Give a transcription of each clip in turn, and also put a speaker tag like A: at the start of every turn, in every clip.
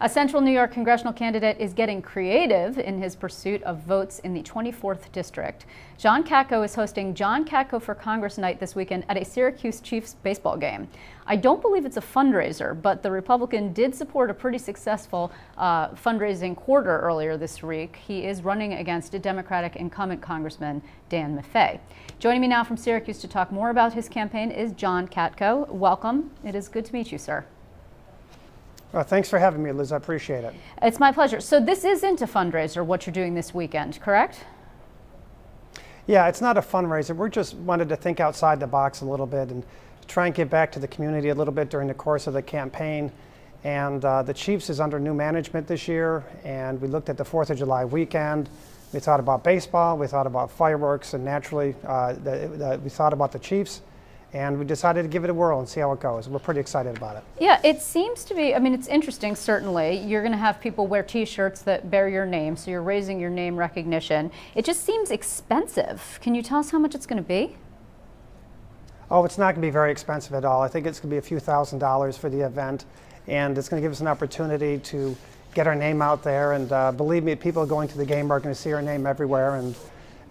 A: A Central New York congressional candidate is getting creative in his pursuit of votes in the 24th District. John Katko is hosting John Katko for Congress night this weekend at a Syracuse Chiefs baseball game. I don't believe it's a fundraiser, but the Republican did support a pretty successful fundraising quarter earlier this week. He is running against a Democratic incumbent Congressman, Dan Maffei. Joining me now from Syracuse to talk more about his campaign is John Katko. Welcome. It is good to meet you, sir.
B: Well, thanks for having me, Liz. I appreciate it.
A: It's my pleasure. So this isn't a fundraiser, what you're doing this weekend, correct?
B: Yeah, it's not a fundraiser. We just wanted to think outside the box a little bit and try and give back to the community a little bit during the course of the campaign. And the Chiefs is under new management this year, and we looked at the 4th of July weekend. We thought about baseball, we thought about fireworks, and naturally we thought about the Chiefs. And we decided to give it a whirl and see how it goes. We're pretty excited about it.
A: Yeah, it seems to be, I mean, it's interesting, certainly. You're going to have people wear T-shirts that bear your name, so you're raising your name recognition. It just seems expensive. Can you tell us how much it's going to be?
B: Oh, it's not going to be very expensive at all. I think it's going to be a few $1,000s for the event. And it's going to give us an opportunity to get our name out there. And believe me, people going to the game are going to see our name everywhere. And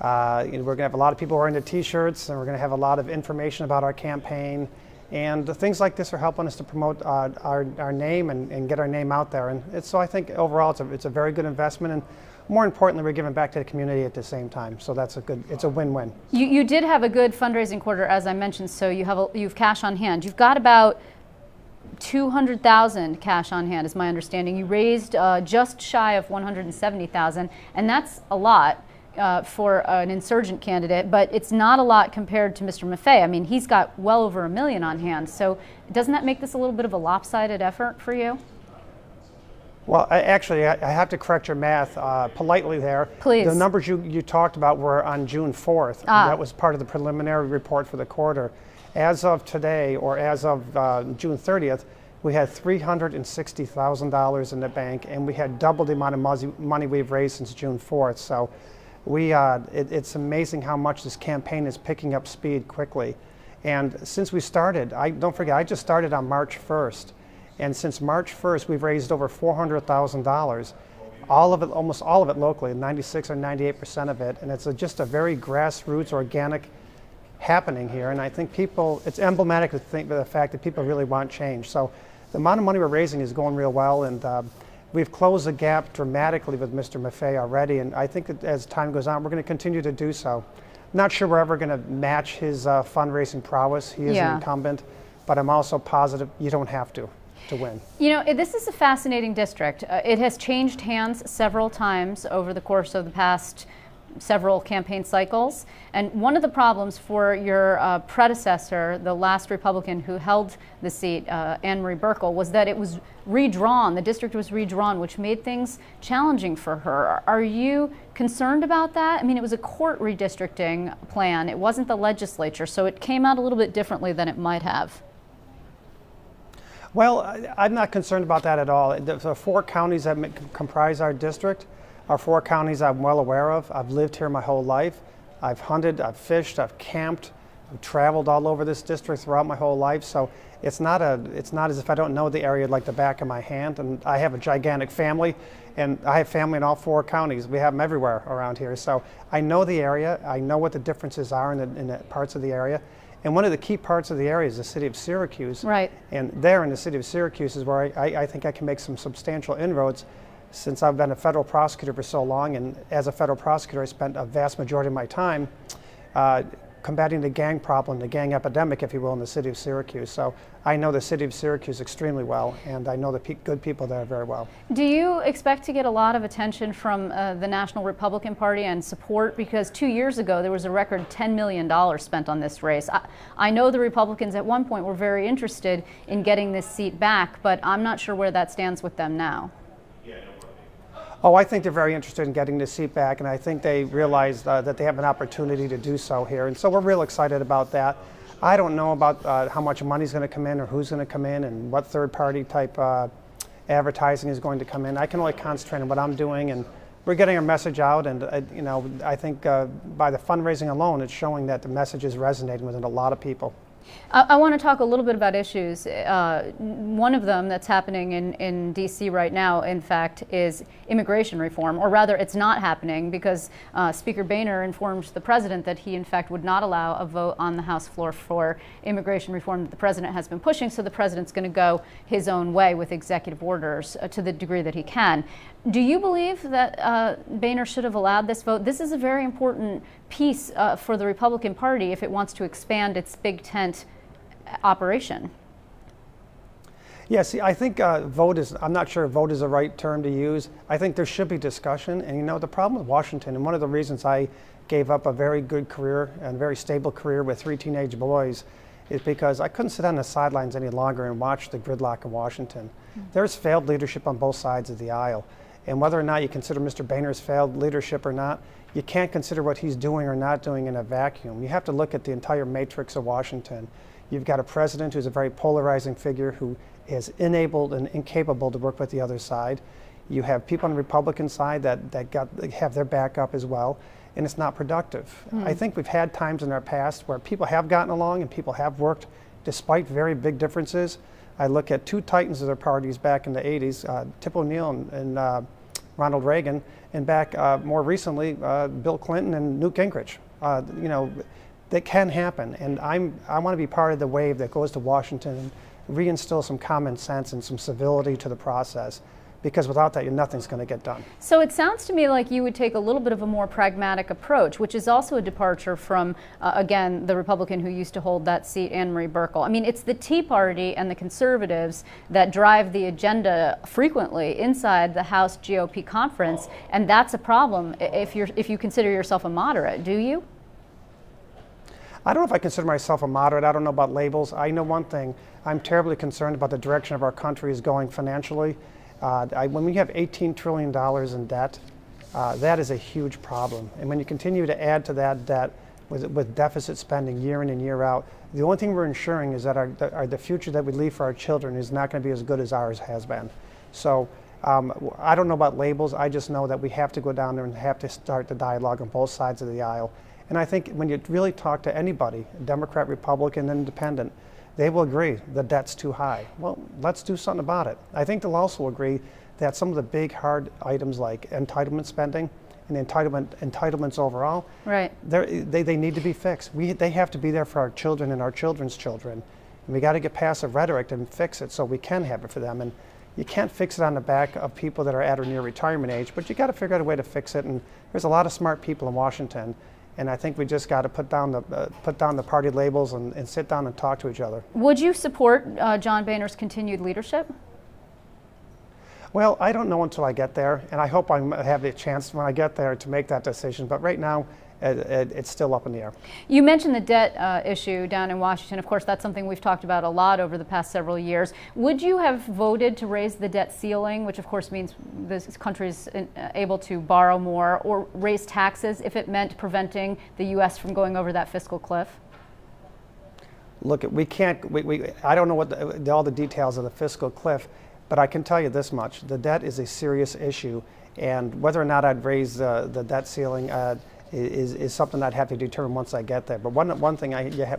B: we're going to have a lot of people wearing the T-shirts, and we're going to have a lot of information about our campaign. And things like this are helping us to promote our name and get our name out there. And so I think overall it's a very good investment. And more importantly, we're giving back to the community at the same time. So it's a win-win. You
A: did have a good fundraising quarter, as I mentioned, so you have cash on hand. You've got about $200,000 cash on hand, is my understanding. You raised just shy of $170,000, and that's a lot for an insurgent candidate, but it's not a lot compared to Mr. Maffei. I mean, he's got well over $1 million on hand. So doesn't that make this a little bit of a lopsided effort for you?
B: Well, I have to correct your math politely there.
A: Please.
B: The numbers you talked about were on June 4th. That was part of the preliminary report for the quarter. As of today, or as of June 30th, we had $360,000 in the bank, and we had double the amount of money we've raised since June 4th. So it's amazing how much this campaign is picking up speed quickly. And since we started, don't forget, I just started on March 1st. And since March 1st, we've raised over $400,000, all of it, almost all of it locally, 96 or 98% of it. And it's just a very grassroots, organic happening here. And I think it's emblematic to think of the fact that people really want change. So the amount of money we're raising is going real well. And we've closed the gap dramatically with Mr. Maffei already, and I think that as time goes on, we're going to continue to do so. I'm not sure we're ever going to match his fundraising prowess. He is an incumbent, but I'm also positive you don't have to win.
A: You know, this is a fascinating district. It has changed hands several times over the course of the past several campaign cycles. And one of the problems for your predecessor, the last Republican who held the seat, Anne Marie Buerkle, was that it was redrawn. The district was redrawn, which made things challenging for her. Are you concerned about that? I mean, it was a court redistricting plan. It wasn't the legislature, so it came out a little bit differently than it might have.
B: Well, I'm not concerned about that at all. The 4 counties that comprise our district are 4 counties I'm well aware of. I've lived here my whole life. I've hunted, I've fished, I've camped, I've traveled all over this district throughout my whole life. So it's not as if I don't know the area like the back of my hand. And I have a gigantic family, and I have family in all 4 counties. We have them everywhere around here. So I know the area. I know what the differences are in the parts of the area. And one of the key parts of the area is the city of Syracuse.
A: Right.
B: And there in the city of Syracuse is where I think I can make some substantial inroads, since I've been a federal prosecutor for so long. And as a federal prosecutor, I spent a vast majority of my time combating the gang problem, the gang epidemic, if you will, in the city of Syracuse. So I know the city of Syracuse extremely well, and I know the good people there very well.
A: Do you expect to get a lot of attention from the National Republican Party and support? Because 2 years ago, there was a record $10 million spent on this race. I know the Republicans at one point were very interested in getting this seat back, but I'm not sure where that stands with them now.
B: Oh, I think they're very interested in getting this seat back, and I think they realize that they have an opportunity to do so here. And so we're real excited about that. I don't know about how much money is going to come in or who's going to come in and what third-party type advertising is going to come in. I can only concentrate on what I'm doing, and we're getting our message out. And I think by the fundraising alone, it's showing that the message is resonating with a lot of people.
A: I want to talk a little bit about issues. One of them that's happening in D.C. right now, in fact, is immigration reform, or rather it's not happening because Speaker Boehner informed the president that he in fact would not allow a vote on the House floor for immigration reform that the president has been pushing, so the president's going to go his own way with executive orders to the degree that he can. Do you believe that Boehner should have allowed this vote? This is a very important piece for the Republican Party if it wants to expand its big tent operation.
B: Yeah, see, I think I'm not sure vote is the right term to use. I think there should be discussion. And you know, the problem with Washington, and one of the reasons I gave up a very good career and very stable career with 3 teenage boys, is because I couldn't sit on the sidelines any longer and watch the gridlock in Washington. There's failed leadership on both sides of the aisle. And whether or not you consider Mr. Boehner's failed leadership or not, you can't consider what he's doing or not doing in a vacuum. You have to look at the entire matrix of Washington. You've got a president who's a very polarizing figure who is enabled and incapable to work with the other side. You have people on the Republican side that have their back up as well, and it's not productive. I think we've had times in our past where people have gotten along and people have worked despite very big differences. I look at 2 titans of their parties back in the 80s, Tip O'Neill and Ronald Reagan, and back more recently, Bill Clinton and Newt Gingrich. You know, that can happen, and I want to be part of the wave that goes to Washington and reinstill some common sense and some civility to the process, because without that, nothing's going to get done.
A: So it sounds to me like you would take a little bit of a more pragmatic approach, which is also a departure from, again, the Republican who used to hold that seat, Anne Marie Buerkle. I mean, it's the Tea Party and the conservatives that drive the agenda frequently inside the House GOP conference, and that's a problem if you consider yourself a moderate, do you?
B: I don't know if I consider myself a moderate. I don't know about labels. I know one thing. I'm terribly concerned about the direction of our country is going financially. When we have $18 trillion in debt, that is a huge problem. And when you continue to add to that debt with deficit spending year in and year out, the only thing we're ensuring is that the future that we leave for our children is not going to be as good as ours has been. So I don't know about labels. I just know that we have to go down there and have to start the dialogue on both sides of the aisle. And I think when you really talk to anybody, Democrat, Republican, Independent, they will agree the debt's too high. Well, let's do something about it. I think they'll also agree that some of the big hard items like entitlement spending and entitlements overall,
A: right,
B: they need to be fixed. They have to be there for our children and our children's children. And we got to get past the rhetoric and fix it so we can have it for them. And you can't fix it on the back of people that are at or near retirement age, but you got to figure out a way to fix it. And there's a lot of smart people in Washington. And I think we just got to put down the party labels and sit down and talk to each other.
A: Would you support John Boehner's continued leadership?
B: Well, I don't know until I get there, and I hope I have the chance when I get there to make that decision. But right now, it's still up in the air. You
A: mentioned the debt issue down in Washington. Of course, that's something we've talked about a lot over the past several years. Would you have voted to raise the debt ceiling, which of course means this country is able to borrow more, or raise taxes if it meant preventing the U.S. from going over that fiscal cliff?
B: Look, we can't. I don't know what all the details of the fiscal cliff, but I can tell you this much: the debt is a serious issue, and whether or not I'd raise the debt ceiling is something I'd have to determine once I get there. But one thing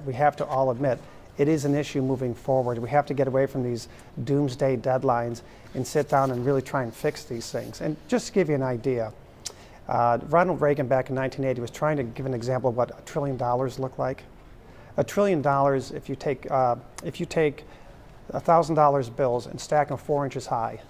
B: we have to all admit, it is an issue moving forward. We have to get away from these doomsday deadlines and sit down and really try and fix these things. And just to give you an idea, Ronald Reagan back in 1980 was trying to give an example of what $1 trillion looked like. $1 trillion, if you take $1,000 bills and stack them 4 inches high,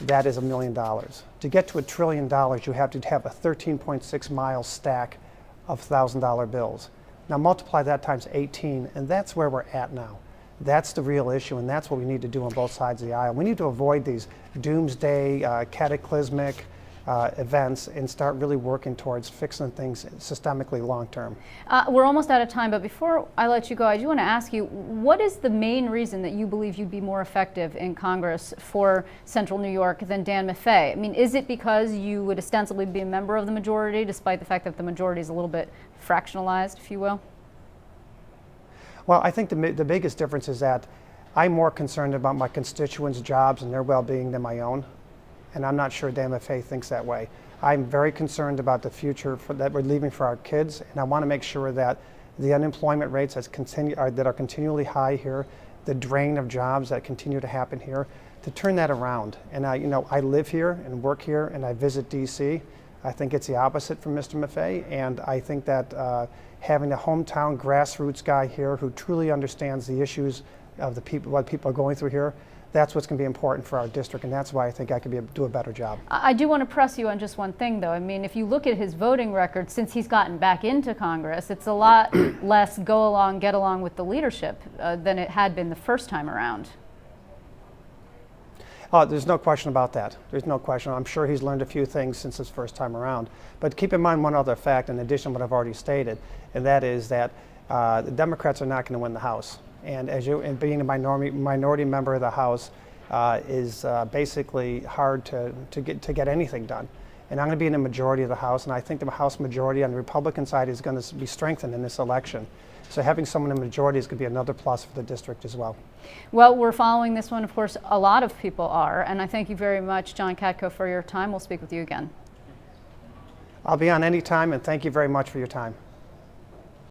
B: that is $1 million. To get to $1 trillion, you have to have a 13.6 mile stack of $1,000 bills. Now multiply that times 18, and that's where we're at now. That's the real issue, and that's what we need to do on both sides of the aisle. We need to avoid these doomsday, cataclysmic events and start really working towards fixing things systemically long term.
A: We're almost out of time, but before I let you go, I do want to ask you, what is the main reason that you believe you'd be more effective in Congress for Central New York than Dan Maffei? I mean, is it because you would ostensibly be a member of the majority, despite the fact that the majority is a little bit fractionalized, if you will?
B: Well, I think the biggest difference is that I'm more concerned about my constituents' jobs and their well-being than my own. And I'm not sure Dan Maffei thinks that way. I'm very concerned about the future that we're leaving for our kids, and I want to make sure that the unemployment rates that are continually high here, the drain of jobs that continue to happen here, to turn that around. And I live here and work here, and I visit D.C. I think it's the opposite from Mr. Maffei, and I think that having a hometown grassroots guy here who truly understands the issues of the people, what people are going through here, that's what's going to be important for our district, and that's why I think I could do a better job.
A: I do want to press you on just one thing, though. I mean, if you look at his voting record since he's gotten back into Congress, it's a lot less go along, get along with the leadership than it had been the first time around.
B: There's no question about that. There's no question. I'm sure he's learned a few things since his first time around. But keep in mind one other fact in addition to what I've already stated, and that is that the Democrats are not going to win the House. And being a minority member of the House is basically hard to get anything done. And I'm going to be in the majority of the House, and I think the House majority on the Republican side is going to be strengthened in this election. So having someone in the majority is going to be another plus for the district as well.
A: Well, we're following this one, of course, a lot of people are, and I thank you very much, John Katko, for your time. We'll speak with you again.
B: I'll be on any time, and thank you very much for your time.